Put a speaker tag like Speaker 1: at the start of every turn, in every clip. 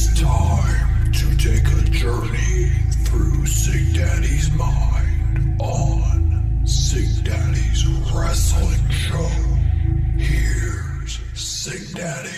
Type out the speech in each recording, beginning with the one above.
Speaker 1: It's time to take a journey through Sig Daddy's mind on Sig Daddy's Wrestling Show. Here's Sig Daddy.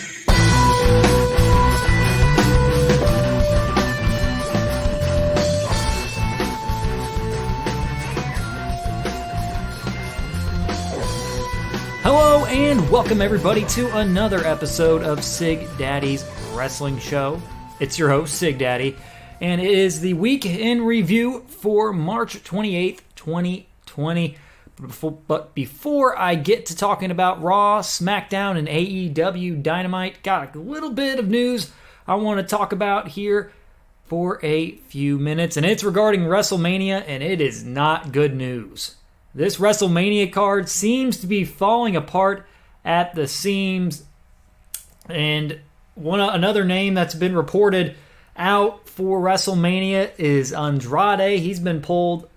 Speaker 2: Hello and welcome everybody to another episode of Sig Daddy's Wrestling Show. It's your host, Sig Daddy, and it is the week in review for March 28th, 2020. But before I get to talking about Raw, SmackDown, and AEW Dynamite, got a little bit of news I want to talk about here for a few minutes, and it's regarding WrestleMania, and it is not good news. This WrestleMania card seems to be falling apart at the seams, and another name that's been reported out for WrestleMania is Andrade. He's been pulled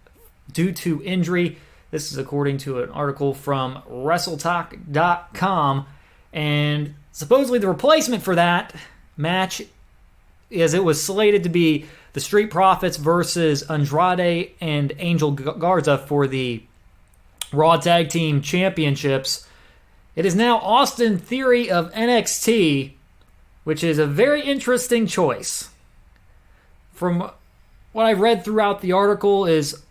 Speaker 2: due to injury. This is according to an article from WrestleTalk.com, and supposedly the replacement for that match is it was slated to be the Street Profits versus Andrade and Angel Garza for the Raw Tag Team Championships. It is now Austin Theory of NXT, which is a very interesting choice. From what I've read throughout the article is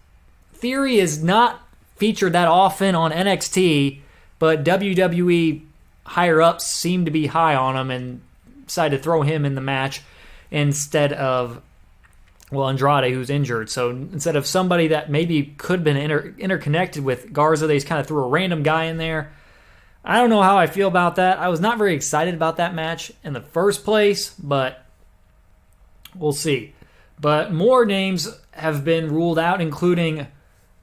Speaker 2: Theory is not featured that often on NXT, but WWE higher-ups seem to be high on him and decided to throw him in the match instead of Andrade, who's injured. So instead of somebody that maybe could have been interconnected with Garza, they just kind of threw a random guy in there. I don't know how I feel about that. I was not very excited about that match in the first place, but we'll see. But more names have been ruled out, including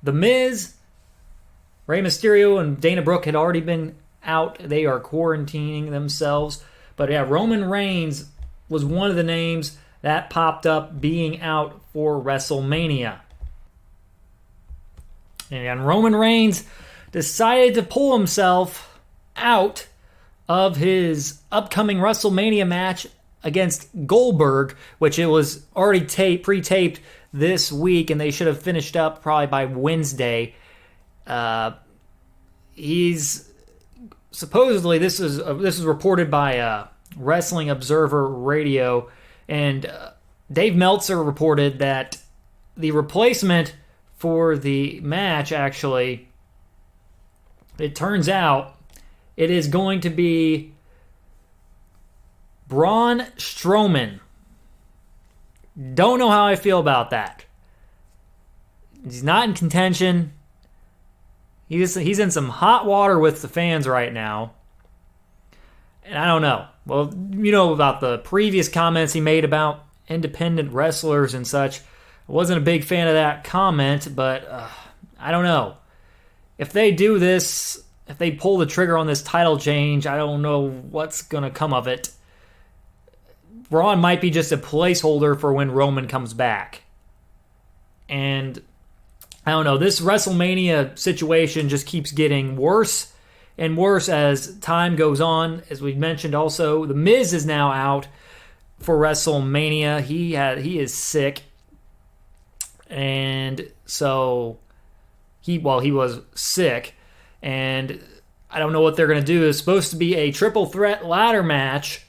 Speaker 2: The Miz. Rey Mysterio and Dana Brooke had already been out. They are quarantining themselves. But yeah, Roman Reigns was one of the names that popped up being out for WrestleMania. And Roman Reigns decided to pull himself out of his upcoming WrestleMania match against Goldberg, which it was already pre-taped this week, and they should have finished up probably by Wednesday. He's supposedly, this is reported by Wrestling Observer Radio, and Dave Meltzer reported that the replacement for the match, actually, it turns out it is going to be Braun Strowman. Don't know how I feel about that. He's not in contention. He's in some hot water with the fans right now. And I don't know. Well, you know about the previous comments he made about independent wrestlers and such. I wasn't a big fan of that comment, but I don't know. If they do this, if they pull the trigger on this title change, I don't know what's going to come of it. Braun might be just a placeholder for when Roman comes back. And I don't know, this WrestleMania situation just keeps getting worse and worse as time goes on. As we mentioned also, The Miz is now out for WrestleMania. He is sick. And so he was sick. And I don't know what they're going to do. It's supposed to be a triple threat ladder match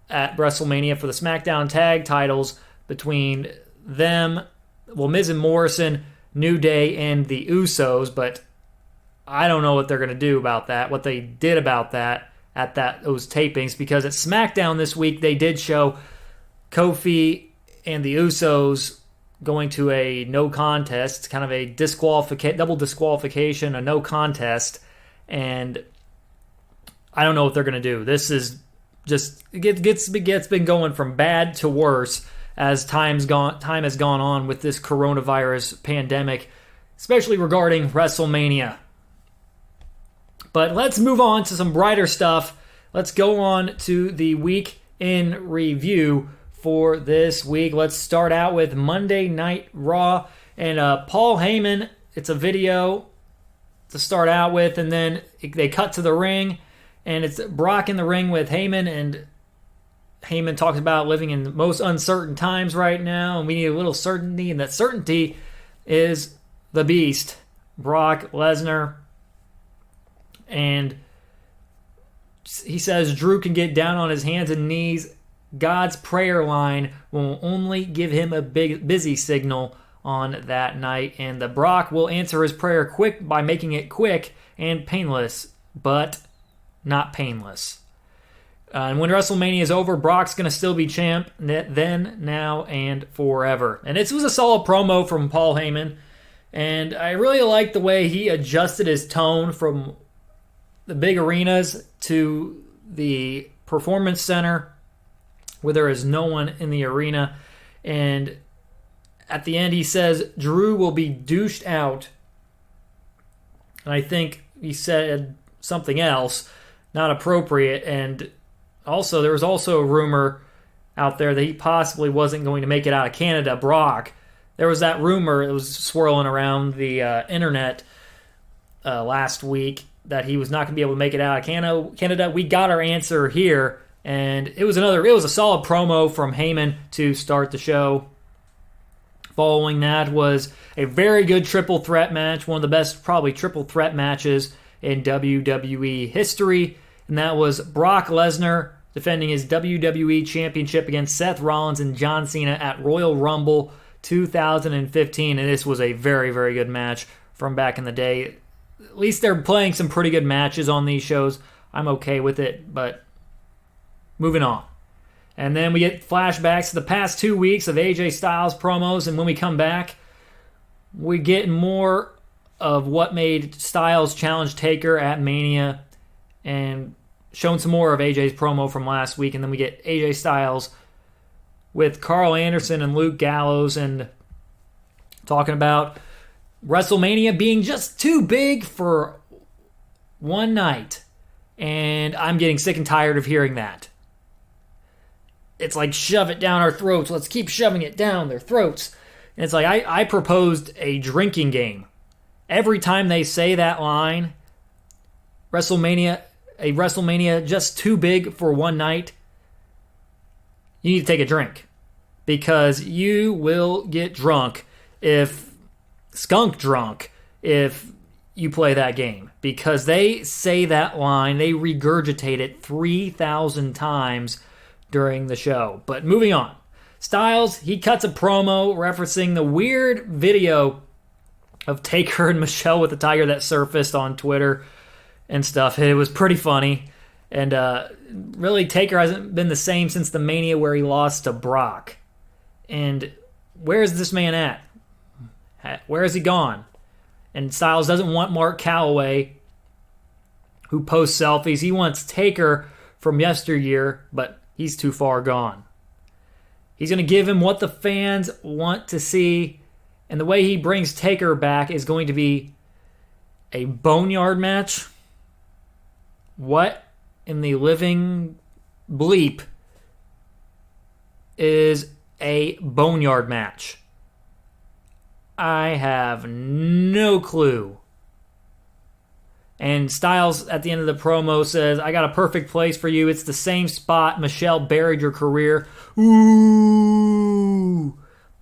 Speaker 2: at WrestleMania for the SmackDown tag titles between them, Miz and Morrison, New Day, and the Usos, but I don't know what they're going to do about that, what they did about that at those tapings, because at SmackDown this week, they did show Kofi and the Usos going to a no contest, kind of a double disqualification, a no contest, and I don't know what they're going to do. This is just, it's been going from bad to worse as time has gone on with this coronavirus pandemic, especially regarding WrestleMania. But let's move on to some brighter stuff. Let's go on to the week in review for this week. Let's start out with Monday Night Raw. And Paul Heyman, it's a video to start out with, and then they cut to the ring, and it's Brock in the ring with Heyman, and Heyman talks about living in the most uncertain times right now, and we need a little certainty, and that certainty is the Beast, Brock Lesnar. And he says Drew can get down on his hands and knees. God's prayer line will only give him a big busy signal on that night, and the Brock will answer his prayer quick by making it quick and painless, but not painless. And when WrestleMania is over, Brock's going to still be champ then, now, and forever. And this was a solid promo from Paul Heyman. And I really like the way he adjusted his tone from the big arenas to the Performance Center, where there is no one in the arena. And at the end, he says, Drew will be douched out. And I think he said something else, not appropriate. And also, there was also a rumor out there that he possibly wasn't going to make it out of Canada. Brock, there was that rumor that was swirling around the internet last week that he was not going to be able to make it out of Canada. We got our answer here, and it was a solid promo from Heyman to start the show. Following that was a very good triple threat match, one of the best probably triple threat matches in WWE history. And that was Brock Lesnar defending his WWE Championship against Seth Rollins and John Cena at Royal Rumble 2015. And this was a very, very good match from back in the day. At least they're playing some pretty good matches on these shows. I'm okay with it, but moving on. And then we get flashbacks to the past 2 weeks of AJ Styles promos. And when we come back, we get more of what made Styles challenge Taker at Mania and shown some more of AJ's promo from last week. And then we get AJ Styles with Carl Anderson and Luke Gallows and talking about WrestleMania being just too big for one night. And I'm getting sick and tired of hearing that. It's like, shove it down our throats. Let's keep shoving it down their throats. And it's like, I proposed a drinking game. Every time they say that line, WrestleMania just too big for one night, you need to take a drink. Because you will get skunk drunk, if you play that game. Because they say that line, they regurgitate it 3,000 times during the show. But moving on. Styles, he cuts a promo referencing the weird video of Taker and Michelle with the Tiger that surfaced on Twitter and stuff. It was pretty funny. And really, Taker hasn't been the same since the Mania where he lost to Brock. And where is this man at? Where has he gone? And Styles doesn't want Mark Calloway, who posts selfies. He wants Taker from yesteryear, but he's too far gone. He's going to give him what the fans want to see. And the way he brings Taker back is going to be a boneyard match. What in the living bleep is a boneyard match? I have no clue. And Styles at the end of the promo says, I got a perfect place for you. It's the same spot Michelle buried your career. Ooh.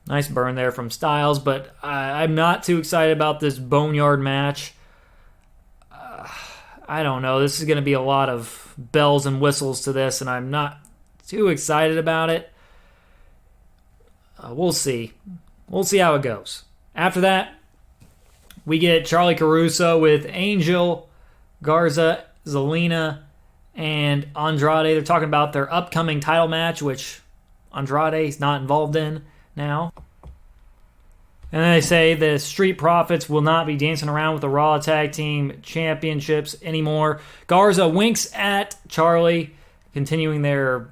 Speaker 2: Nice burn there from Styles, but I'm not too excited about this boneyard match. I don't know. This is going to be a lot of bells and whistles to this, and I'm not too excited about it. We'll see. We'll see how it goes. After that, we get Charlie Caruso with Angel, Garza, Zelina, and Andrade. They're talking about their upcoming title match, which Andrade is not involved in now. And then they say the Street Profits will not be dancing around with the Raw Tag Team Championships anymore. Garza winks at Charlie, continuing their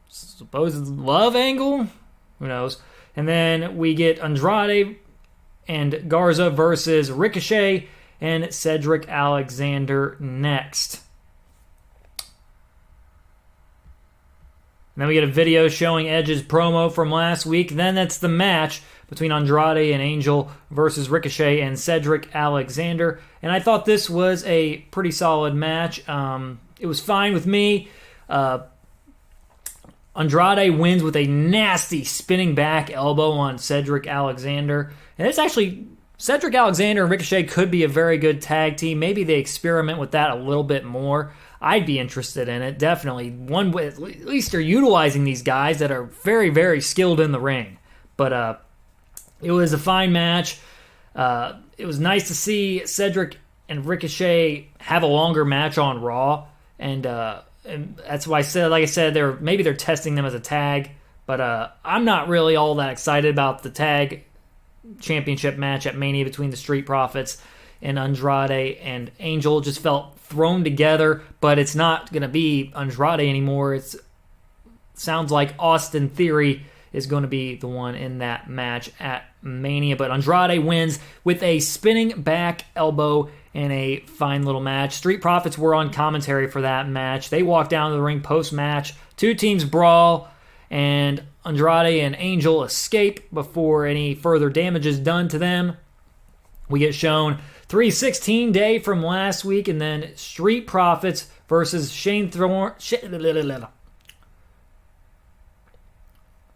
Speaker 2: supposed love angle. Who knows? And then we get Andrade and Garza versus Ricochet and Cedric Alexander next. And then we get a video showing Edge's promo from last week. Then that's the match between Andrade and Angel versus Ricochet and Cedric Alexander. And I thought this was a pretty solid match. It was fine with me. Andrade wins with a nasty spinning back elbow on Cedric Alexander. And it's actually, Cedric Alexander and Ricochet could be a very good tag team. Maybe they experiment with that a little bit more. I'd be interested in it, definitely. At least they're utilizing these guys that are very, very skilled in the ring. But it was a fine match. It was nice to see Cedric and Ricochet have a longer match on Raw. And that's why I said, like I said, maybe they're testing them as a tag, but I'm not really all that excited about the tag championship match at Mania between the Street Profits and Andrade and Angel. It just felt thrown together, but it's not going to be Andrade anymore. It sounds like Austin Theory is going to be the one in that match at Mania, but Andrade wins with a spinning back elbow in a fine little match. Street Profits were on commentary for that match. They walked down to the ring post-match. Two teams brawl, and Andrade and Angel escape before any further damage is done to them. We get shown 316 Day from last week, and then Street Profits versus Shane Thorne.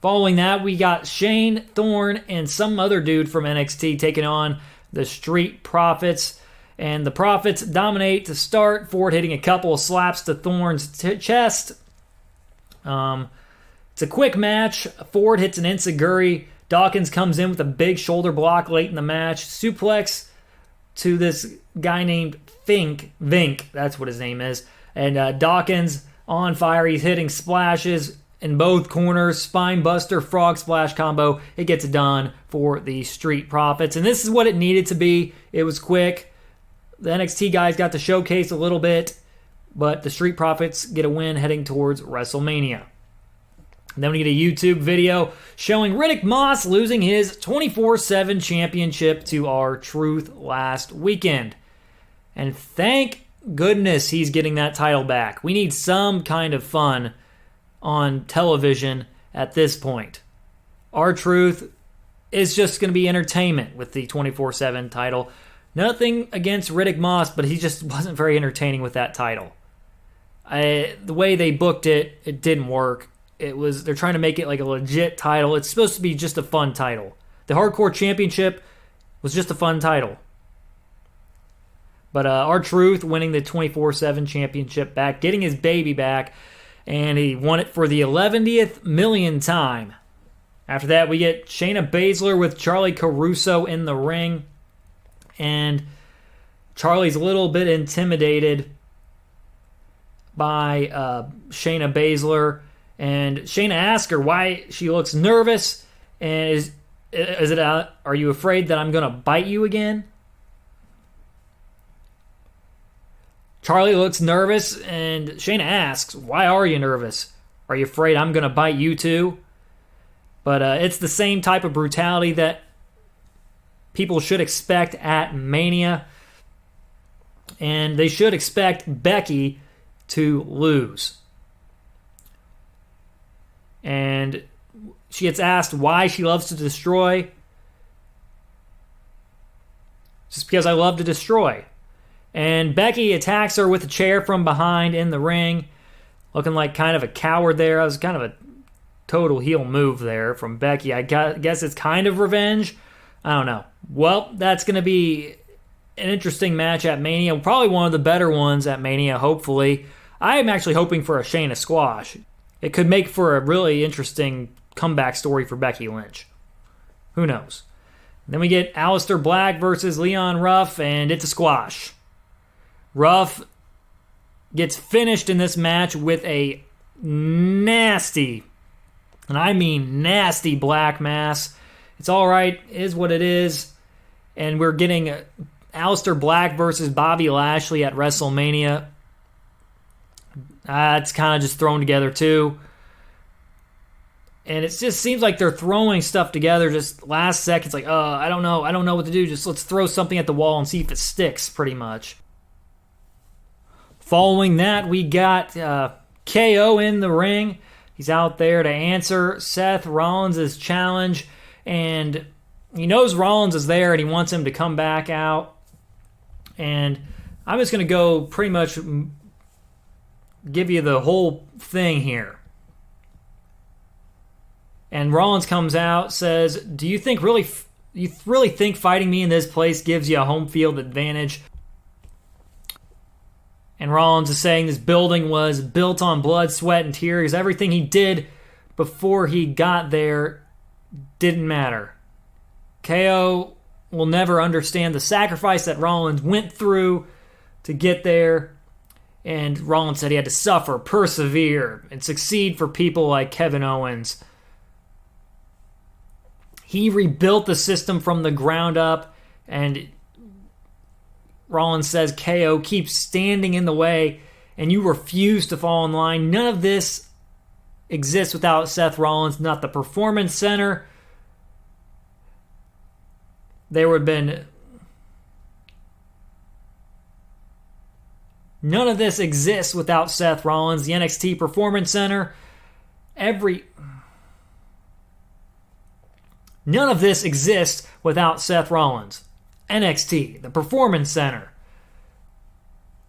Speaker 2: Following that, we got Shane Thorne and some other dude from NXT taking on the Street Profits. And the Profits dominate to start. Ford hitting a couple of slaps to Thorne's chest. It's a quick match. Ford hits an enziguri. Dawkins comes in with a big shoulder block late in the match. Suplex to this guy named Vink. That's what his name is. And Dawkins on fire. He's hitting splashes in both corners. Spine buster, frog splash combo. It gets it done for the Street Profits. And this is what it needed to be. It was quick. The NXT guys got to showcase a little bit, but the Street Profits get a win heading towards WrestleMania. And then we get a YouTube video showing Riddick Moss losing his 24/7 championship to R-Truth last weekend. And thank goodness he's getting that title back. We need some kind of fun on television at this point. R-Truth is just going to be entertainment with the 24/7 title. Nothing against Riddick Moss, but he just wasn't very entertaining with that title. The way they booked it, it didn't work. They're trying to make it like a legit title. It's supposed to be just a fun title. The Hardcore Championship was just a fun title. But R-Truth winning the 24/7 championship back, getting his baby back, and he won it for the 11th million time. After that, we get Shayna Baszler with Charlie Caruso in the ring. And Charlie's a little bit intimidated by Shayna Baszler. And Shayna asks her why she looks nervous. And are you afraid that I'm going to bite you again? Charlie looks nervous, and Shayna asks, why are you nervous? Are you afraid I'm going to bite you too? But it's the same type of brutality that people should expect at Mania. And they should expect Becky to lose. And she gets asked why she loves to destroy. Just because I love to destroy. And Becky attacks her with a chair from behind in the ring. Looking like kind of a coward there. That was kind of a total heel move there from Becky. I guess it's kind of revenge. I don't know. Well, that's going to be an interesting match at Mania. Probably one of the better ones at Mania, hopefully. I am actually hoping for a Shayna squash. It could make for a really interesting comeback story for Becky Lynch. Who knows? Then we get Aleister Black versus Leon Ruff, and it's a squash. Ruff gets finished in this match with a nasty, and I mean nasty, black mass. It's all right, it is what it is. And we're getting Aleister Black versus Bobby Lashley at WrestleMania. It's kind of just thrown together too. And it just seems like they're throwing stuff together just last second. It's like, I don't know what to do. Just let's throw something at the wall and see if it sticks, pretty much. Following that, we got KO in the ring. He's out there to answer Seth Rollins' challenge. And he knows Rollins is there and he wants him to come back out. And I'm just going to go pretty much give you the whole thing here. And Rollins comes out, says, "Do you really think fighting me in this place gives you a home field advantage?" And Rollins is saying this building was built on blood, sweat, and tears. Everything he did before he got there didn't matter. KO will never understand the sacrifice that Rollins went through to get there. And Rollins said he had to suffer, persevere, and succeed for people like Kevin Owens. He rebuilt the system from the ground up, and Rollins says KO keeps standing in the way, and you refuse to fall in line. None of this exists without Seth Rollins, not the Performance Center. There would have been... None of this exists without Seth Rollins, the NXT Performance Center. None of this exists without Seth Rollins. NXT, the Performance Center.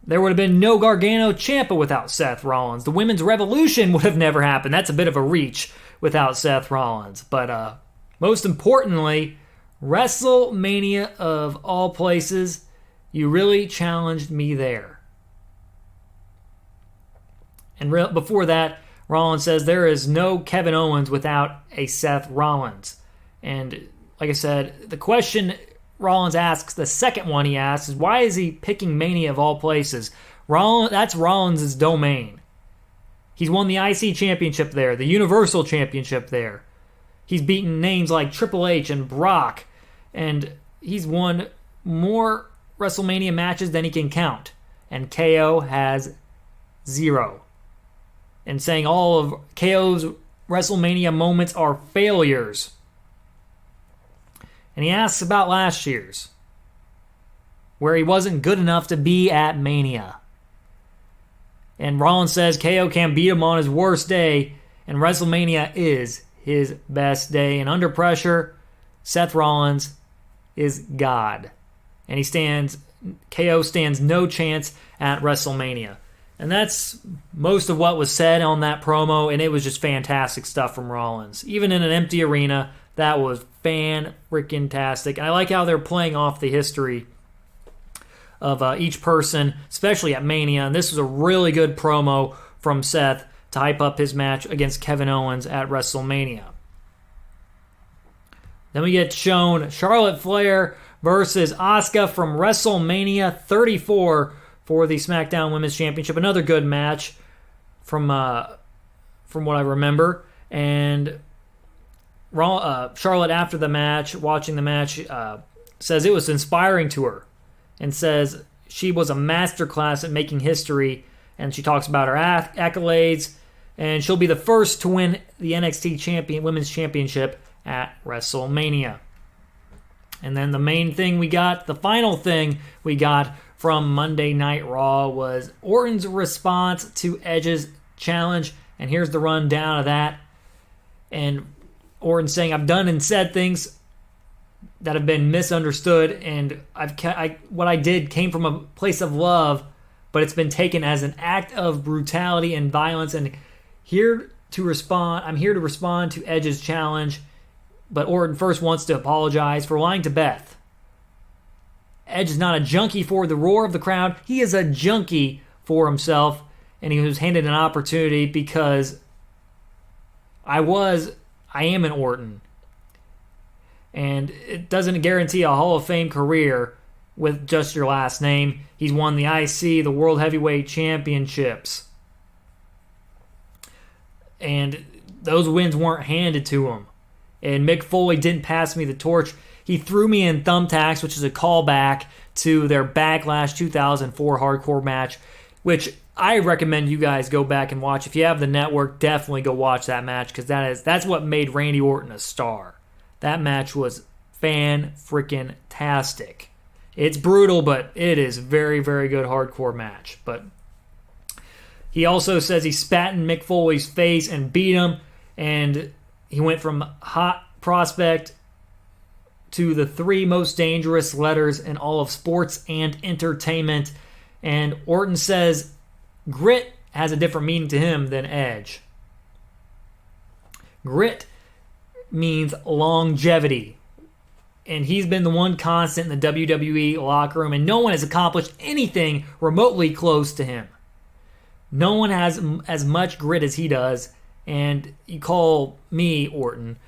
Speaker 2: There would have been no Gargano Ciampa without Seth Rollins. The Women's Revolution would have never happened. That's a bit of a reach without Seth Rollins. But most importantly, WrestleMania of all places, you really challenged me there. And before that, Rollins says there is no Kevin Owens without a Seth Rollins. And like I said, the question Rollins asks, the second one he asks, is why is he picking Mania of all places? That's Rollins' domain. He's won the IC Championship there, the Universal Championship there. He's beaten names like Triple H and Brock, and he's won more WrestleMania matches than he can count. And KO has 0. And saying all of KO's WrestleMania moments are failures. And he asks about last year's, where he wasn't good enough to be at Mania. And Rollins says KO can't beat him on his worst day, and WrestleMania is his best day. And under pressure, Seth Rollins is God. And KO stands no chance at WrestleMania. And that's most of what was said on that promo, and it was just fantastic stuff from Rollins. Even in an empty arena, that was fan-freaking-tastic. I like how they're playing off the history of each person, especially at Mania. And this was a really good promo from Seth to hype up his match against Kevin Owens at WrestleMania. Then we get shown Charlotte Flair versus Asuka from WrestleMania 34 for the SmackDown Women's Championship. Another good match from what I remember. And Charlotte, after the match, watching the match, says it was inspiring to her and says she was a masterclass at making history. And she talks about her accolades, and she'll be the first to win the NXT Women's Championship at WrestleMania. And then the final thing we got from Monday Night Raw was Orton's response to Edge's challenge. And here's the rundown of that. And Orton saying, "I've done and said things that have been misunderstood, and what I did came from a place of love, but it's been taken as an act of brutality and violence. And I'm here to respond to Edge's challenge." But Orton first wants to apologize for lying to Beth. Edge is not a junkie for the roar of the crowd. He is a junkie for himself, and he was handed an opportunity because I am an Orton. And it doesn't guarantee a Hall of Fame career with just your last name. He's won the IC, the World Heavyweight Championships. And those wins weren't handed to him. And Mick Foley didn't pass me the torch. He threw me in thumbtacks, which is a callback to their Backlash 2004 hardcore match, which I recommend you guys go back and watch. If you have the network, definitely go watch that match, because that's what made Randy Orton a star. That match was fan-freaking-tastic. It's brutal, but it is very, very good hardcore match. But he also says he spat in Mick Foley's face and beat him, and he went from hot prospect to the 3 most dangerous letters in all of sports and entertainment. And Orton says grit has a different meaning to him than Edge. Grit means longevity. And he's been the one constant in the WWE locker room, and no one has accomplished anything remotely close to him. No one has as much grit as he does, and you call me, Orton,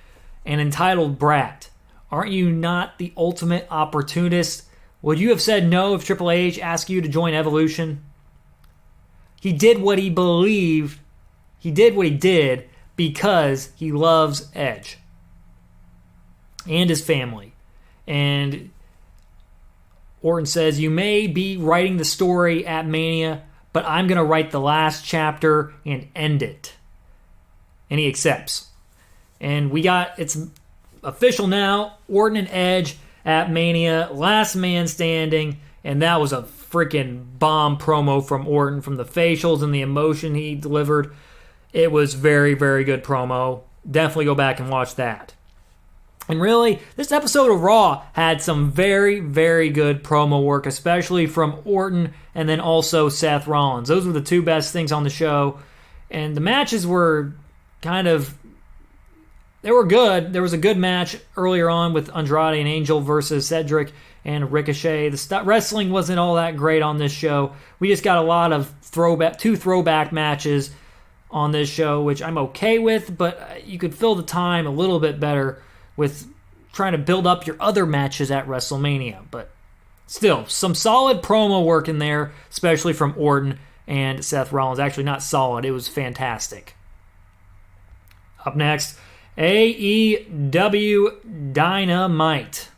Speaker 2: an entitled brat. Aren't you not the ultimate opportunist? Would you have said no if Triple H asked you to join Evolution? He did what he believed. He did what he did because he loves Edge and his family. And Orton says, you may be writing the story at Mania, but I'm going to write the last chapter and end it. And he accepts. And it's official now, Orton and Edge at Mania, last man standing, and that was a freaking bomb promo from Orton, from the facials and the emotion he delivered. It was very, very good promo. Definitely go back and watch that. And really, this episode of Raw had some very, very good promo work, especially from Orton and then also Seth Rollins. Those were the two best things on the show. And the matches were they were good. There was a good match earlier on with Andrade and Angel versus Cedric and Ricochet. The wrestling wasn't all that great on this show. We just got a lot of two throwback matches on this show, which I'm okay with, but you could fill the time a little bit better with trying to build up your other matches at WrestleMania. But still, some solid promo work in there, especially from Orton and Seth Rollins. Actually, not solid. It was fantastic. Up next, AEW Dynamite.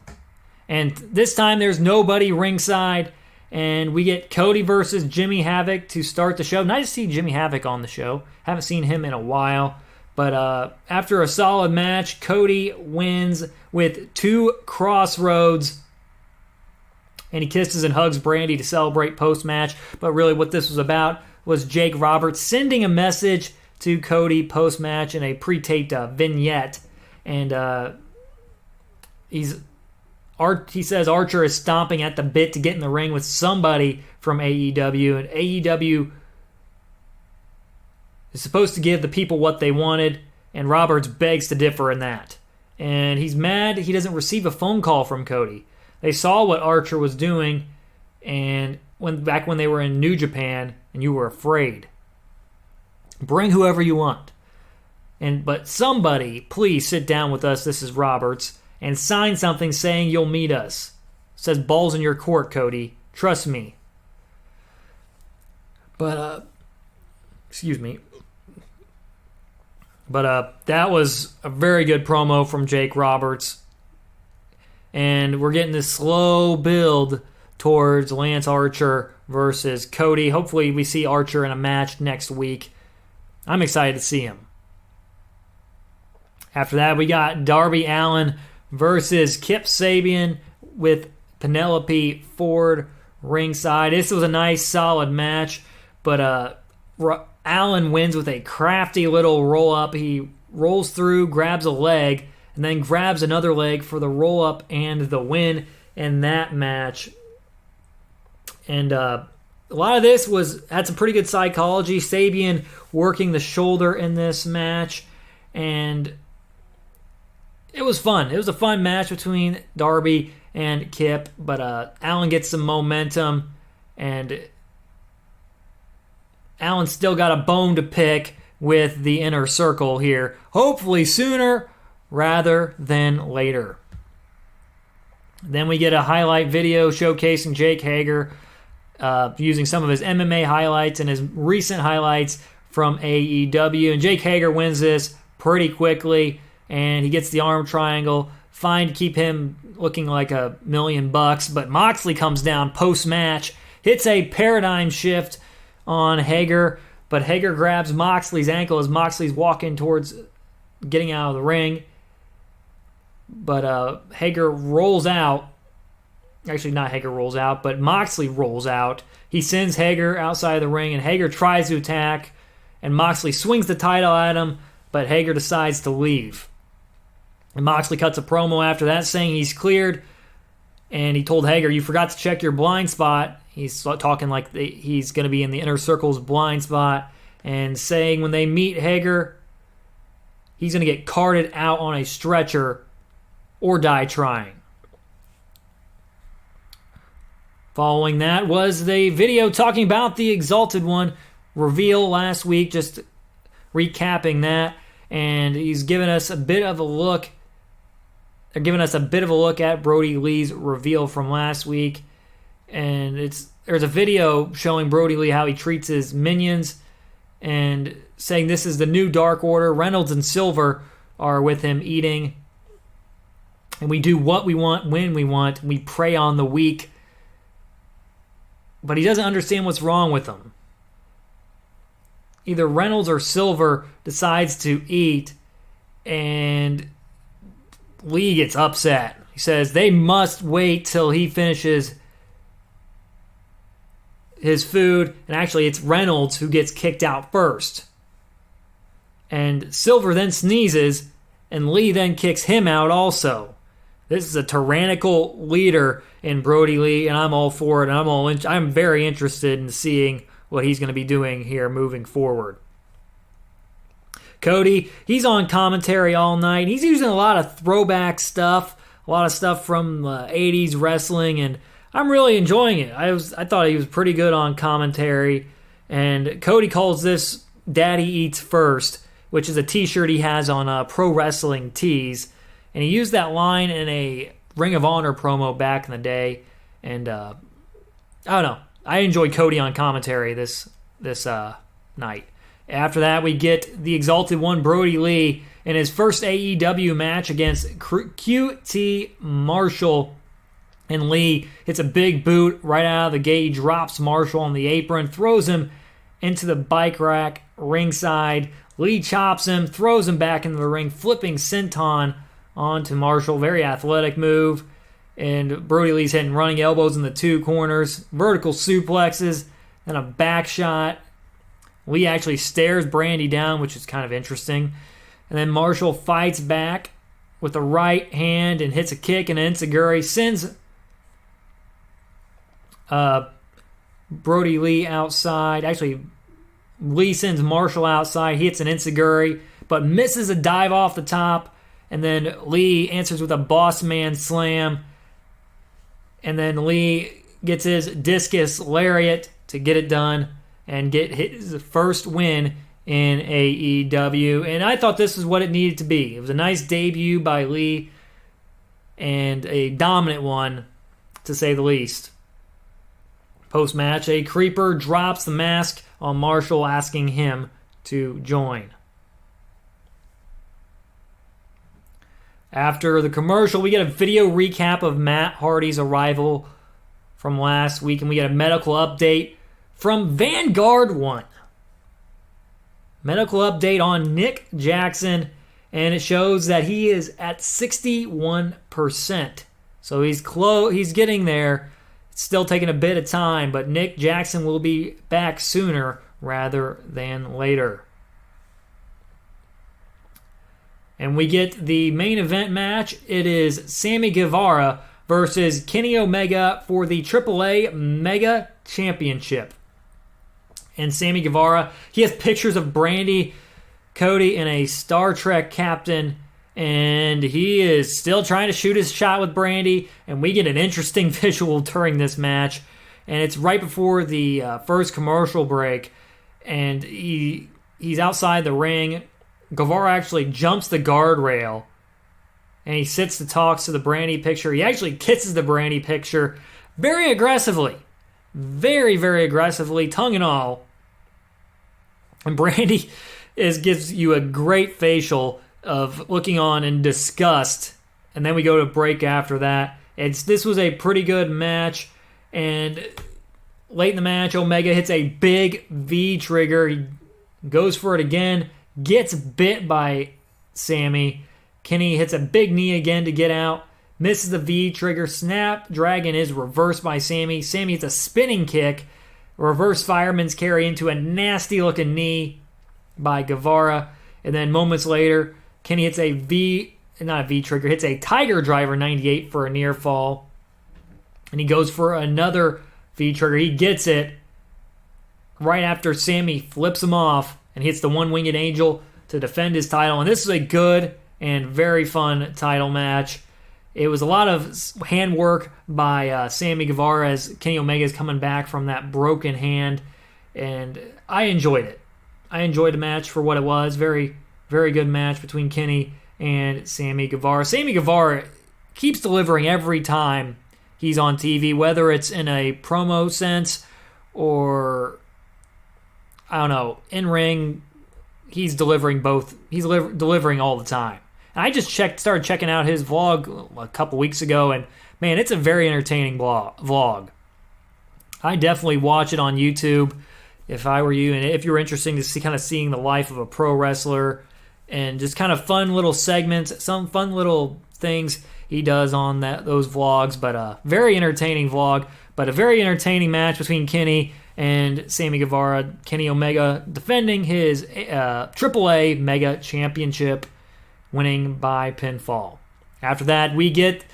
Speaker 2: And this time there's nobody ringside, and we get Cody versus Jimmy Havoc to start the show. Nice to see Jimmy Havoc on the show. Haven't seen him in a while. But after a solid match, Cody wins with 2 crossroads. And he kisses and hugs Brandy to celebrate post-match. But really what this was about was Jake Roberts sending a message to Cody post-match in a pre-taped vignette. And he says Archer is stomping at the bit to get in the ring with somebody from AEW. And AEW is supposed to give the people what they wanted, and Roberts begs to differ in that. And he's mad he doesn't receive a phone call from Cody. They saw what Archer was doing and back when they were in New Japan, and you were afraid. Bring whoever you want. But somebody, please sit down with us, this is Roberts, and sign something saying you'll meet us. It says balls in your court, Cody. Trust me. Excuse me. But that was a very good promo from Jake Roberts. And we're getting this slow build towards Lance Archer versus Cody. Hopefully we see Archer in a match next week. I'm excited to see him. After that, we got Darby Allin versus Kip Sabian with Penelope Ford ringside. This was a nice, solid match, but Allin wins with a crafty little roll-up. He rolls through, grabs a leg, and then grabs another leg for the roll-up and the win in that match. And a lot of this had some pretty good psychology. Sabian working the shoulder in this match, and it was fun. It was a fun match between Darby and Kip, but Allin gets some momentum, and Allen's still got a bone to pick with the Inner Circle here. Hopefully sooner rather than later. Then we get a highlight video showcasing Jake Hager using some of his MMA highlights and his recent highlights from AEW. And Jake Hager wins this pretty quickly, and he gets the arm triangle. Fine to keep him looking like $1 million. But Moxley comes down post-match, hits a paradigm shift on Hager, but Hager grabs Moxley's ankle as Moxley's walking towards getting out of the ring. But Hager rolls out. Actually, not Hager rolls out, but Moxley rolls out. He sends Hager outside of the ring, and Hager tries to attack, and Moxley swings the title at him, but Hager decides to leave. And Moxley cuts a promo after that saying he's cleared, and he told Hager, you forgot to check your blind spot. He's talking like he's going to be in the Inner Circle's blind spot, and saying when they meet Hager, he's going to get carted out on a stretcher or die trying. Following that was the video talking about the Exalted One reveal last week, just recapping that, and he's given us a bit of a look. They're giving us a bit of a look at Brody Lee's reveal from last week, and there's a video showing Brody Lee how he treats his minions, and saying this is the new Dark Order. Reynolds and Silver are with him eating, and we do what we want when we want. We prey on the weak. But he doesn't understand what's wrong with them. Either Reynolds or Silver decides to eat, and Lee gets upset. He says they must wait till he finishes his food, and actually it's Reynolds who gets kicked out first. And Silver then sneezes, and Lee then kicks him out also. This is a tyrannical leader in Brody Lee, and I'm all for it. And I'm very interested in seeing what he's going to be doing here moving forward. Cody, he's on commentary all night. He's using a lot of throwback stuff, a lot of stuff from 80s wrestling, and I'm really enjoying it. I thought he was pretty good on commentary. And Cody calls this Daddy Eats First, which is a t-shirt he has on Pro Wrestling Tees. And he used that line in a Ring of Honor promo back in the day. And I don't know. I enjoyed Cody on commentary this night. After that, we get the Exalted One, Brody Lee, in his first AEW match against QT Marshall. And Lee hits a big boot right out of the gate. He drops Marshall on the apron, throws him into the bike rack ringside. Lee chops him, throws him back into the ring, flipping senton onto Marshall. Very athletic move. And Brody Lee's hitting running elbows in the two corners, vertical suplexes, and a back shot. Lee actually stares Brandy down, which is kind of interesting. And then Marshall fights back with the right hand and hits a kick and an enziguri. Sends Brody Lee outside. Actually, Lee sends Marshall outside. He hits an enziguri, but misses a dive off the top. And then Lee answers with a boss man slam. And then Lee gets his discus lariat to get it done and get his first win in AEW. And I thought this was what it needed to be. It was a nice debut by Lee and a dominant one, to say the least. Post-match, a creeper drops the mask on Marshall, asking him to join. After the commercial, we get a video recap of Matt Hardy's arrival from last week, and we get a medical update from Vanguard One. Medical update on Nick Jackson, and it shows that he is at 61%. So he's getting there. It's still taking a bit of time, but Nick Jackson will be back sooner rather than later. And we get the main event match. It is Sammy Guevara versus Kenny Omega for the AAA Mega Championship. And Sammy Guevara, he has pictures of Brandy, Cody, and a Star Trek captain. And he is still trying to shoot his shot with Brandy. And we get an interesting visual during this match. And it's right before the first commercial break. And he's outside the ring. Guevara actually jumps the guardrail. And he sits to talk to the Brandy picture. He actually kisses the Brandy picture very aggressively. Very, very aggressively, tongue and all. And Brandy gives you a great facial of looking on in disgust. And then we go to break after that. This was a pretty good match. And late in the match, Omega hits a big V trigger. He goes for it again. Gets bit by Sammy. Kenny hits a big knee again to get out. Misses the V trigger. Snapdragon is reversed by Sammy. Sammy hits a spinning kick. Reverse fireman's carry into a nasty looking knee by Guevara. And then moments later, Kenny hits hits a Tiger Driver 98 for a near fall. And he goes for another V trigger. He gets it right after Sammy flips him off and hits the one-winged angel to defend his title. And this is a good and very fun title match. It was a lot of handwork by Sammy Guevara as Kenny Omega is coming back from that broken hand. And I enjoyed it. I enjoyed the match for what it was. Very, very good match between Kenny and Sammy Guevara. Sammy Guevara keeps delivering every time he's on TV, whether it's in a promo sense or, I don't know, in-ring. He's delivering both. He's delivering all the time. And I just started checking out his vlog a couple weeks ago, and man, it's a very entertaining vlog. I definitely watch it on YouTube if I were you, and if you're interested to see kind of seeing the life of a pro wrestler and just kind of fun little segments, some fun little things he does on those vlogs. But a very entertaining vlog, but a very entertaining match between Kenny and Sammy Guevara. Kenny Omega defending his AAA Mega Championship, winning by pinfall. After that, we get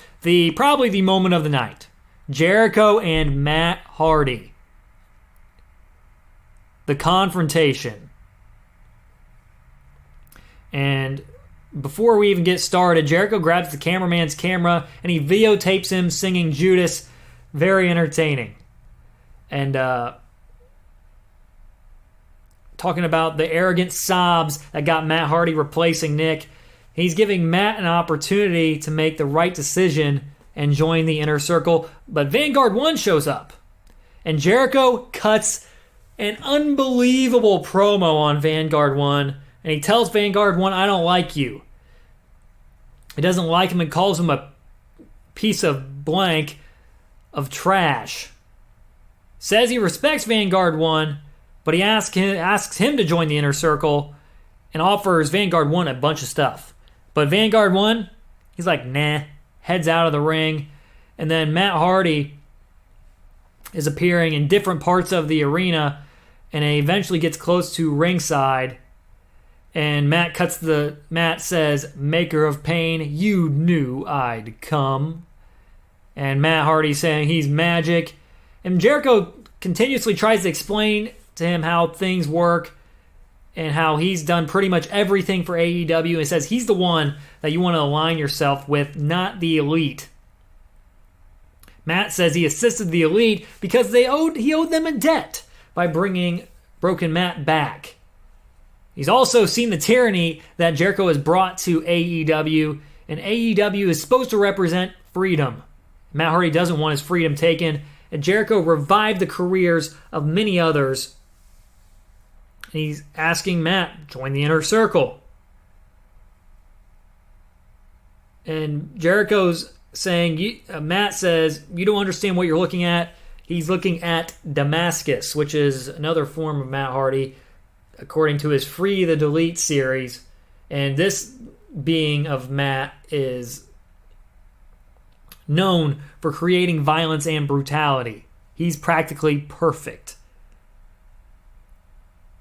Speaker 2: probably the moment of the night. Jericho and Matt Hardy. The confrontation. And before we even get started, Jericho grabs the cameraman's camera and he videotapes him singing Judas. Very entertaining. And talking about the arrogant sobs that got Matt Hardy replacing Nick. He's giving Matt an opportunity to make the right decision and join the Inner Circle. But Vanguard 1 shows up. And Jericho cuts an unbelievable promo on Vanguard 1. And he tells Vanguard 1, I don't like you. He doesn't like him and calls him a piece of blank of trash. Says he respects Vanguard 1, but he asks him to join the Inner Circle and offers Vanguard 1 a bunch of stuff. But Vanguard 1, he's like, nah, heads out of the ring. And then Matt Hardy is appearing in different parts of the arena and eventually gets close to ringside. And Matt says, Maker of Pain, you knew I'd come. And Matt Hardy saying he's magic. And Jericho continuously tries to explain to him how things work and how he's done pretty much everything for AEW, and says he's the one that you want to align yourself with, not the Elite. Matt says he assisted the Elite because he owed them a debt by bringing Broken Matt back. He's also seen the tyranny that Jericho has brought to AEW, and AEW is supposed to represent freedom. Matt Hardy doesn't want his freedom taken, and Jericho revived the careers of many others. He's asking Matt, join the Inner Circle. And Jericho's saying, Matt says, you don't understand what you're looking at. He's looking at Damascus, which is another form of Matt Hardy, according to his Free the Delete series. And this being of Matt is known for creating violence and brutality. He's practically perfect.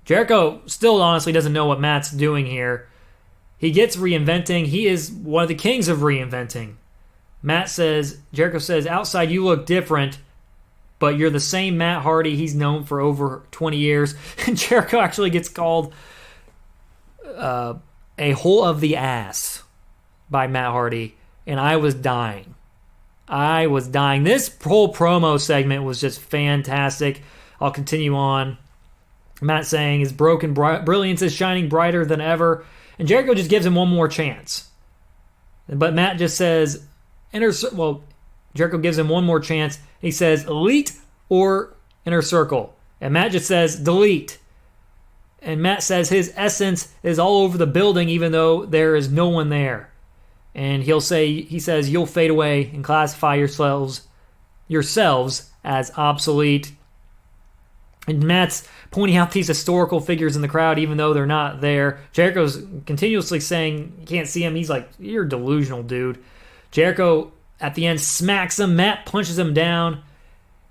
Speaker 2: Jericho still honestly doesn't know what Matt's doing here. He gets reinventing. He is one of the kings of reinventing. Jericho says, outside you look different, but you're the same Matt Hardy he's known for over 20 years. And Jericho actually gets called a hole of the ass by Matt Hardy. And I was dying. This whole promo segment was just fantastic. I'll continue on. Matt saying his broken brilliance is shining brighter than ever. And Jericho just gives him one more chance. But Matt just says, Jericho gives him one more chance. He says, Elite or Inner Circle. And Matt just says, delete. And Matt says his essence is all over the building even though there is no one there. And he says, you'll fade away and classify yourselves as obsolete. And Matt's pointing out these historical figures in the crowd even though they're not there. Jericho's continuously saying you can't see him. He's like, you're delusional, dude. Jericho at the end smacks him. Matt punches him down.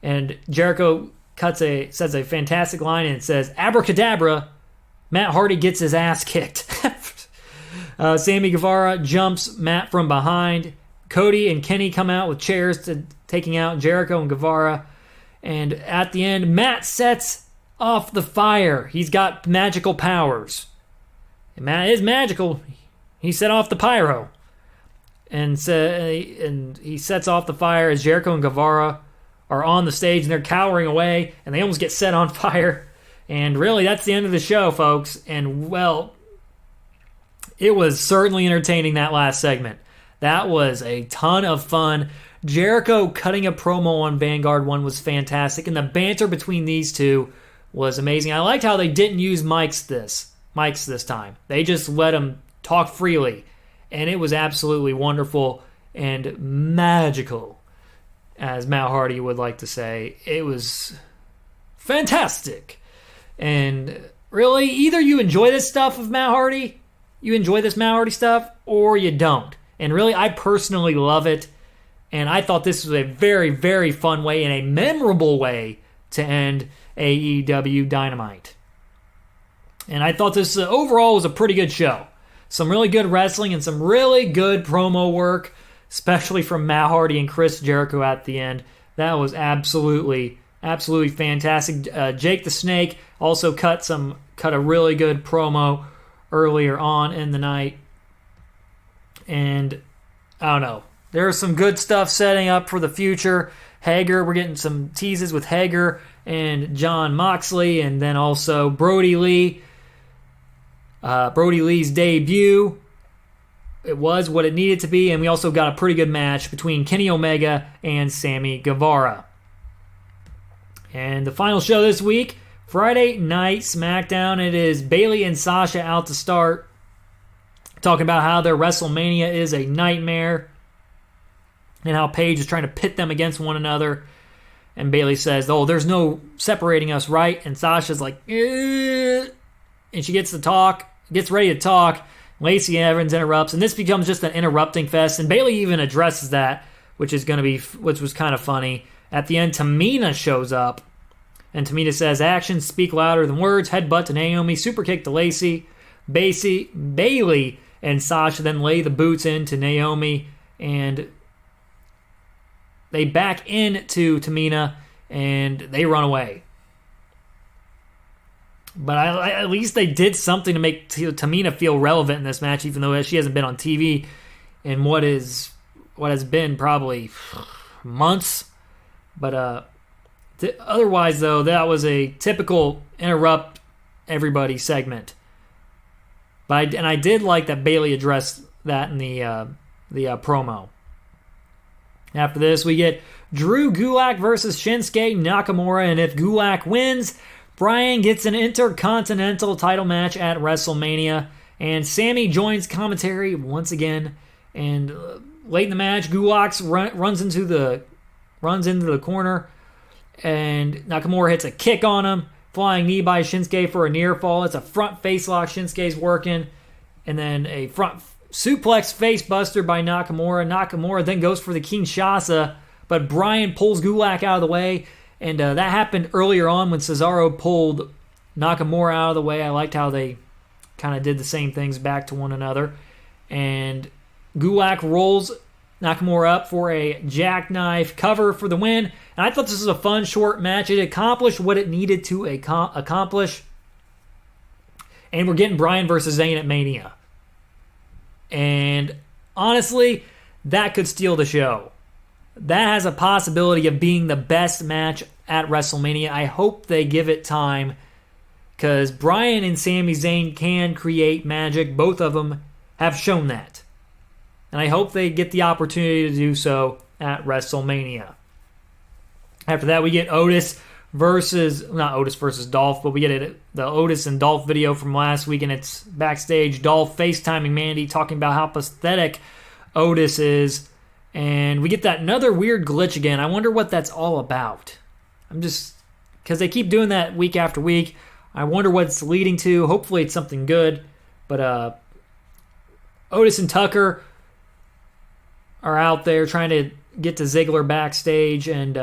Speaker 2: And Jericho says a fantastic line and it says, abracadabra, Matt Hardy gets his ass kicked. Sammy Guevara jumps Matt from behind. Cody and Kenny come out with chairs taking out Jericho and Guevara. And at the end, Matt sets off the fire. He's got magical powers. It is magical. He set off the pyro. And he sets off the fire as Jericho and Guevara are on the stage and they're cowering away and they almost get set on fire. And really, that's the end of the show, folks. And, well, it was certainly entertaining, that last segment. That was a ton of fun. Jericho cutting a promo on Vanguard 1 was fantastic, and the banter between these two was amazing. I liked how they didn't use mics this time. They just let them talk freely, and it was absolutely wonderful and magical, as Matt Hardy would like to say. It was fantastic. And really, either you enjoy this stuff of Matt Hardy, you enjoy this Matt Hardy stuff, or you don't. And really, I personally love it. And I thought this was a very, very fun way and a memorable way to end AEW Dynamite. And I thought this overall was a pretty good show. Some really good wrestling and some really good promo work, especially from Matt Hardy and Chris Jericho at the end. That was absolutely fantastic. Jake the Snake also cut a really good promo earlier on in the night. And I don't know. There's some good stuff setting up for the future. Hager, we're getting some teases with Hager and John Moxley, and then also Brody Lee. Brody Lee's debut. It was what it needed to be, and we also got a pretty good match between Kenny Omega and Sammy Guevara. And the final show this week, Friday Night SmackDown. It is Bayley and Sasha out to start, talking about how their WrestleMania is a nightmare and how Paige is trying to pit them against one another. And Bayley says, "Oh, there's no separating us, right?" And Sasha's like, "Eh." And she gets ready to talk. Lacey Evans interrupts, and this becomes just an interrupting fest. And Bayley even addresses that, which was kind of funny. At the end, Tamina shows up, and Tamina says, "Actions speak louder than words." Headbutt to Naomi, super kick to Lacey. Bayley and Sasha then lay the boots into Naomi, and they back into Tamina, and they run away. But at least they did something to make Tamina feel relevant in this match, even though she hasn't been on TV in what has been probably months. But otherwise, though, that was a typical interrupt everybody segment. I did like that Bayley addressed that in the promo. After this, we get Drew Gulak versus Shinsuke Nakamura, and if Gulak wins, Bryan gets an Intercontinental title match at WrestleMania, and Sammy joins commentary once again. And late in the match, Gulak runs into the corner, and Nakamura hits a kick on him, flying knee by Shinsuke for a near fall. It's a front face lock Shinsuke's working, and then a front suplex face buster by Nakamura. Nakamura then goes for the Kinshasa, but Bryan pulls Gulak out of the way. And that happened earlier on when Cesaro pulled Nakamura out of the way. I liked how they kind of did the same things back to one another. And Gulak rolls Nakamura up for a jackknife cover for the win. And I thought this was a fun, short match. It accomplished what it needed to accomplish. And we're getting Bryan versus Zayn at Mania. And honestly, that could steal the show. That has a possibility of being the best match at WrestleMania. I hope they give it time, because Bryan and Sami Zayn can create magic. Both of them have shown that. And I hope they get the opportunity to do so at WrestleMania. After that, we get not Otis versus Dolph, but we get the Otis and Dolph video from last week, and it's backstage. Dolph FaceTiming Mandy, talking about how pathetic Otis is. And we get that another weird glitch again. I wonder what that's all about. Because they keep doing that week after week. I wonder what it's leading to. Hopefully it's something good. But Otis and Tucker are out there trying to get to Ziggler backstage. And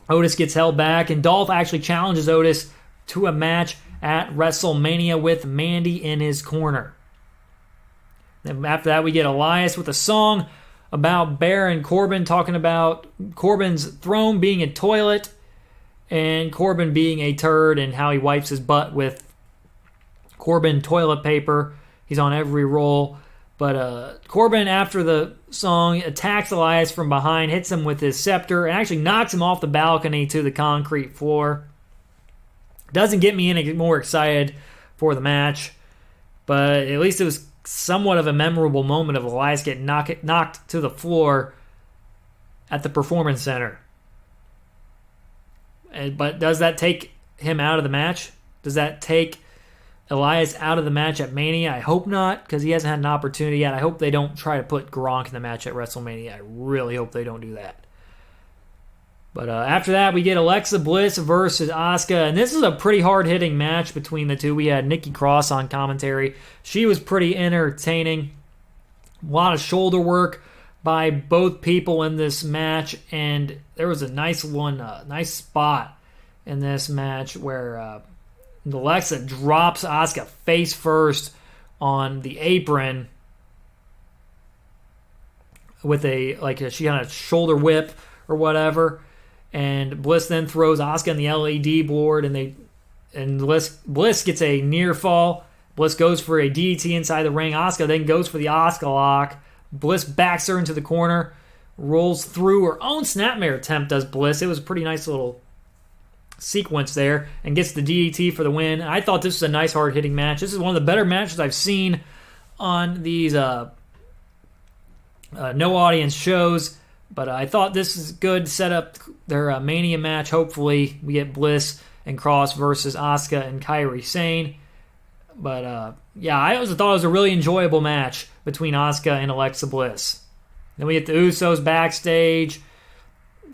Speaker 2: Otis gets held back. And Dolph actually challenges Otis to a match at WrestleMania with Mandy in his corner. Then after that, we get Elias with a song about Baron Corbin, talking about Corbin's throne being a toilet and Corbin being a turd and how he wipes his butt with Corbin toilet paper. He's on every roll. But Corbin, after the song, attacks Elias from behind, hits him with his scepter, and actually knocks him off the balcony to the concrete floor. Doesn't get me any more excited for the match, but at least it was somewhat of a memorable moment of Elias getting knocked to the floor at the Performance Center. But does that take him out of the match? Does that take Elias out of the match at Mania? I hope not, because he hasn't had an opportunity yet. I hope they don't try to put Gronk in the match at WrestleMania. I really hope they don't do that. But after that, we get Alexa Bliss versus Asuka, and this is a pretty hard-hitting match between the two. We had Nikki Cross on commentary. She was pretty entertaining. A lot of shoulder work by both people in this match, and there was a nice spot in this match where Alexa drops Asuka face first on the apron with she had a shoulder whip or whatever, and Bliss then throws Asuka in the LED board, and Bliss gets a near fall. Bliss goes for a DDT inside the ring. Asuka then goes for the Asuka lock. Bliss backs her into the corner, rolls through her own snapmare attempt. Does Bliss? It was a pretty nice little sequence there, and gets the DDT for the win. I thought this was a nice hard-hitting match. This is one of the better matches I've seen on these no audience shows, but I thought this is good to set up their Mania match. Hopefully we get Bliss and Cross versus Asuka and Kairi Sane. But I also thought it was a really enjoyable match between Asuka and Alexa Bliss. Then we get the Usos backstage,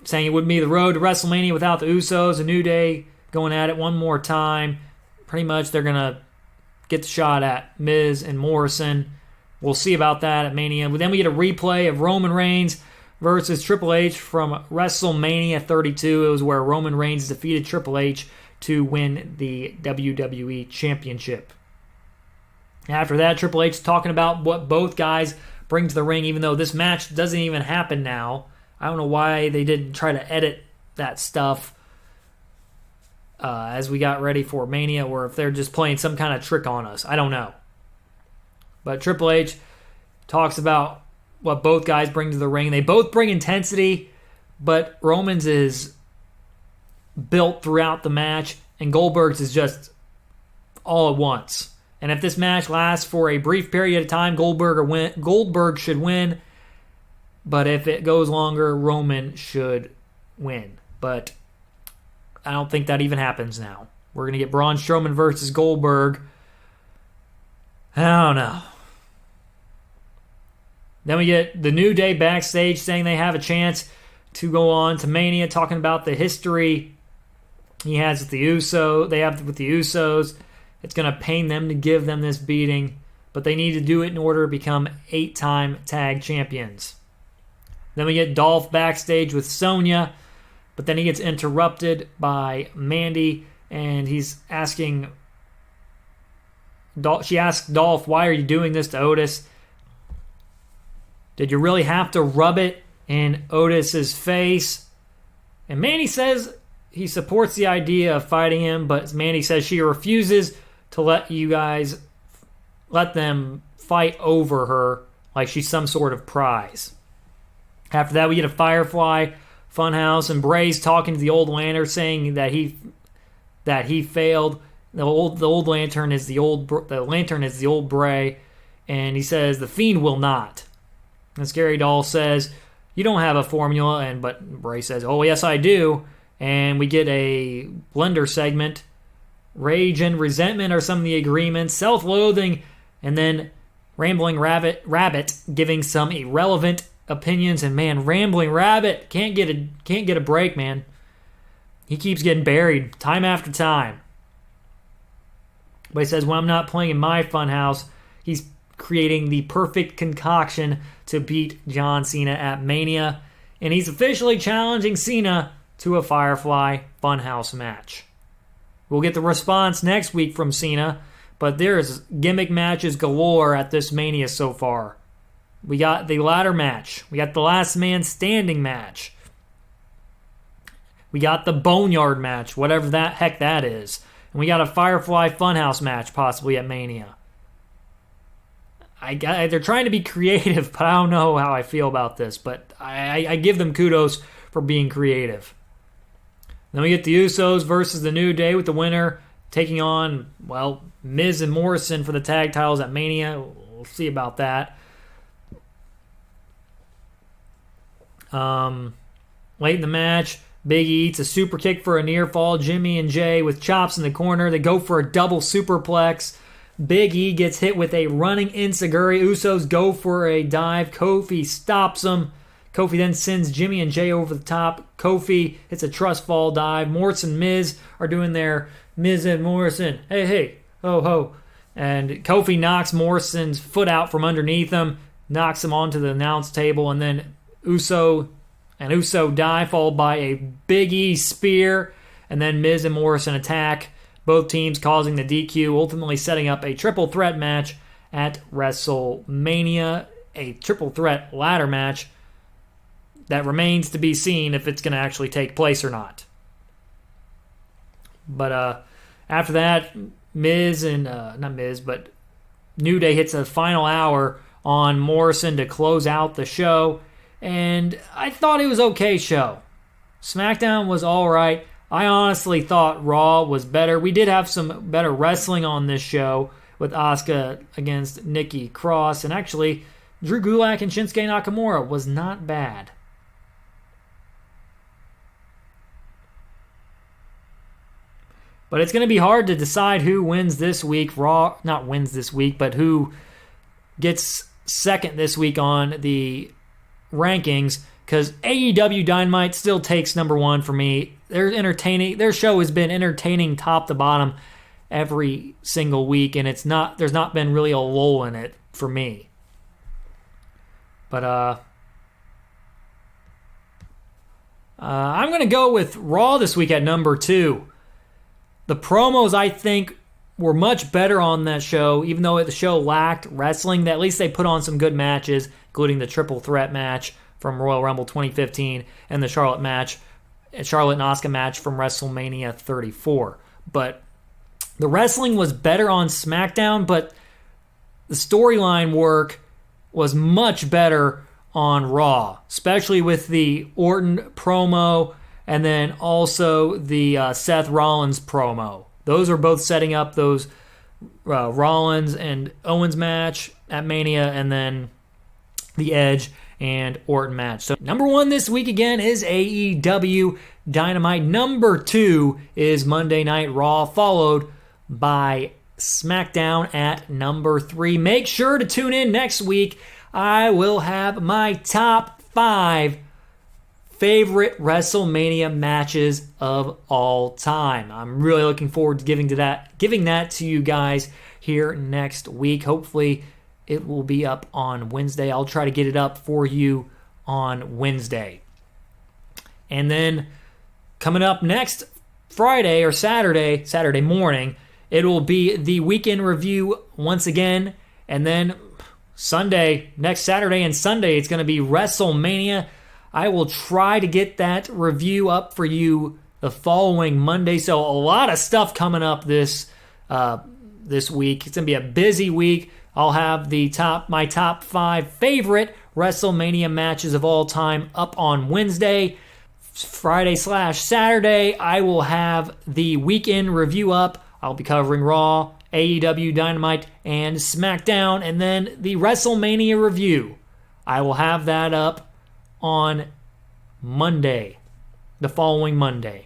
Speaker 2: saying it wouldn't be the road to WrestleMania without the Usos. A New Day going at it one more time. Pretty much they're going to get the shot at Miz and Morrison. We'll see about that at Mania. But then we get a replay of Roman Reigns versus Triple H from WrestleMania 32. It was where Roman Reigns defeated Triple H to win the WWE Championship. After that, Triple H is talking about what both guys bring to the ring, even though this match doesn't even happen now. I don't know why they didn't try to edit that stuff as we got ready for Mania, or if they're just playing some kind of trick on us. I don't know. But Triple H talks about what both guys bring to the ring. They both bring intensity, but Roman's is built throughout the match, and Goldberg's is all at once. And if this match lasts for a brief period of time, Goldberg should win. But if it goes longer, Roman should win. But I don't think that even happens now. We're going to get Braun Strowman versus Goldberg. I don't know. Then we get the New Day backstage saying they have a chance to go on to Mania, talking about the history he has with the Usos. It's going to pain them to give them this beating, but they need to do it in order to become 8-time tag champions. Then we get Dolph backstage with Sonya, but then he gets interrupted by Mandy, and she asks Dolph, why are you doing this to Otis? Did you really have to rub it in Otis's face? And Mandy says he supports the idea of fighting him, but Mandy says she refuses to let them fight over her like she's some sort of prize. After that, we get a Firefly Funhouse, and Bray's talking to the old Lantern, saying that he failed. The old Lantern is the old Bray, and he says the Fiend will not. And Scary Doll says, "You don't have a formula," but Bray says, "Oh yes, I do." And we get a blender segment. Rage and resentment are some of the agreements. Self-loathing, and then Rambling Rabbit giving some irrelevant opinions. And man, Rambling Rabbit can't get a break, man. He keeps getting buried time after time. But he says, when I'm not playing in my funhouse, he's creating the perfect concoction to beat John Cena at Mania. And he's officially challenging Cena to a Firefly Funhouse match. We'll get the response next week from Cena, but there's gimmick matches galore at this Mania so far. We got the ladder match. We got the last man standing match. We got the boneyard match, whatever that heck that is. And we got a Firefly Funhouse match possibly at Mania. They're trying to be creative, but I don't know how I feel about this. But I give them kudos for being creative. Then we get the Usos versus the New Day with the winner taking on, well, Miz and Morrison for the tag titles at Mania. We'll see about that. Late in the match, Big E eats a super kick for a near fall. Jimmy and Jay with chops in the corner. They go for a double superplex. Big E gets hit with a running enziguri. Usos go for a dive. Kofi stops them. Kofi then sends Jimmy and Jay over the top. Kofi hits a trust fall dive. Morrison and Miz are doing their Miz and Morrison. Hey, ho, ho. And Kofi knocks Morrison's foot out from underneath him, knocks him onto the announce table, and then Uso dive, followed by a Big E spear, and then Miz and Morrison attack, both teams causing the DQ, ultimately setting up a triple threat match at WrestleMania, a triple threat ladder match that remains to be seen if it's going to actually take place or not. But after that, New Day hits a final hour on Morrison to close out the show, and I thought it was okay show. SmackDown was all right. I honestly thought Raw was better. We did have some better wrestling on this show with Asuka against Nikki Cross, and actually Drew Gulak and Shinsuke Nakamura was not bad. But it's going to be hard to decide who wins this week. Raw, not wins this week, but who gets second this week on the rankings, because AEW Dynamite still takes number one for me. They're entertaining. Their show has been entertaining top to bottom every single week, and there's not been really a lull in it for me. But I'm going to go with Raw this week at number 2. The promos, I think, were much better on that show, even though the show lacked wrestling. At least they put on some good matches, including the triple threat match from Royal Rumble 2015 and the Charlotte and Asuka match from WrestleMania 34. But the wrestling was better on SmackDown, but the storyline work was much better on Raw, especially with the Orton promo and then also the Seth Rollins promo. Those are both setting up those Rollins and Owens match at Mania, and then the Edge and Orton match. So number 1 this week again is AEW Dynamite. Number 2 is Monday Night Raw, followed by SmackDown at number 3. Make sure to tune in next week. I will have my top 5 favorite WrestleMania matches of all time. I'm really looking forward to giving that to you guys here next week. Hopefully it will be up on Wednesday. I'll try to get it up for you on Wednesday. And then coming up next Friday or Saturday morning, it will be the weekend review once again. And then next Saturday and Sunday, it's going to be WrestleMania. I will try to get that review up for you the following Monday. So a lot of stuff coming up this week. It's going to be a busy week. I'll have my top 5 favorite WrestleMania matches of all time up on Wednesday. Friday/Saturday, I will have the weekend review up. I'll be covering Raw, AEW Dynamite, and SmackDown. And then the WrestleMania review, I will have that up on Monday, the following Monday.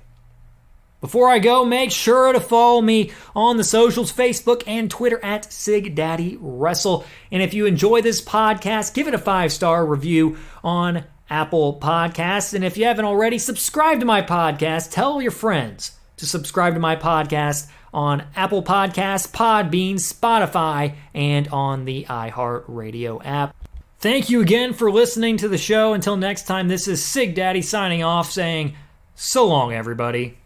Speaker 2: Before I go, make sure to follow me on the socials, Facebook and Twitter at SigDaddyWrestle. And if you enjoy this podcast, give it a 5-star review on Apple Podcasts. And if you haven't already, subscribe to my podcast. Tell your friends to subscribe to my podcast on Apple Podcasts, Podbean, Spotify, and on the iHeartRadio app. Thank you again for listening to the show. Until next time, this is Sig Daddy signing off, saying so long, everybody.